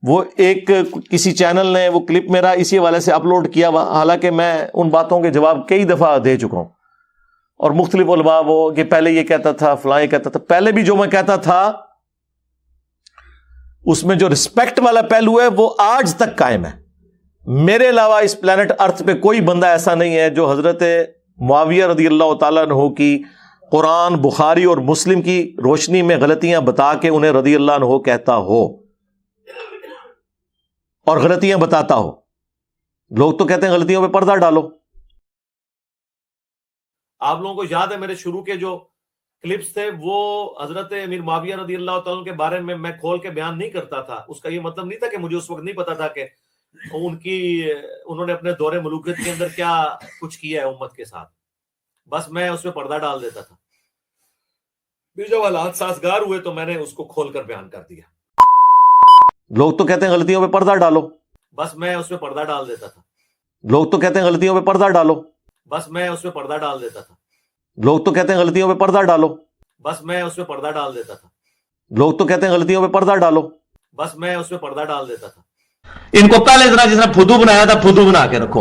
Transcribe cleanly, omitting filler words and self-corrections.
وہ ایک کسی چینل نے وہ کلپ میرا اسی حوالے سے اپلوڈ کیا ہوا، حالانکہ میں ان باتوں کے جواب کئی دفعہ دے چکا ہوں، اور مختلف علماء وہ کہ پہلے یہ کہتا تھا فلاں یہ کہتا تھا، پہلے بھی جو میں کہتا تھا اس میں جو رسپیکٹ والا پہلو ہے وہ آج تک قائم ہے۔ میرے علاوہ اس پلانٹ ارتھ پہ کوئی بندہ ایسا نہیں ہے جو حضرت معاویہ رضی اللہ تعالیٰ عنہ کی قرآن، بخاری اور مسلم کی روشنی میں غلطیاں بتا کے انہیں رضی اللہ عنہ کہتا ہو اور غلطیاں بتاتا ہو۔ لوگ تو کہتے ہیں غلطیوں پہ پردہ ڈالو۔ آپ لوگوں کو یاد ہے میرے شروع کے جو کلپس تھے وہ حضرت امیر معاویہ رضی اللہ تعالیٰ کے بارے میں کھول کے بیان نہیں کرتا تھا۔ اس کا یہ مطلب نہیں تھا کہ مجھے اس وقت نہیں پتا تھا کہ انہوں نے اپنے دور ملوکیت کے اندر کیا کچھ کیا ہے امت کے ساتھ، بس میں اس پہ پردہ ڈال دیتا تھا۔ پھر جب حالات سازگار ہوئے تو میں نے اس کو کھول کر بیان کر دیا۔ لوگ تو کہتے ہیں غلطیوں پہ پردہ ڈالو، بس میں اس پہ پردہ ڈال دیتا تھا۔ لوگ تو کہتے ہیں غلطیوں پہ پردہ ڈالو، بس میں اس پہ پردہ ڈال دیتا تھا۔ لوگ تو کہتے ہیں غلطیوں پہ پردہ ڈالو، بس میں اس پہ پردہ ڈال دیتا تھا۔ لوگ تو کہتے ہیں غلطیوں پہ پردہ ڈالو، بس میں اس پہ پردہ ڈال دیتا تھا۔ ان کو پہلے ذرا جس نے پھدو بنایا تھا پھدو بنا کے رکھو۔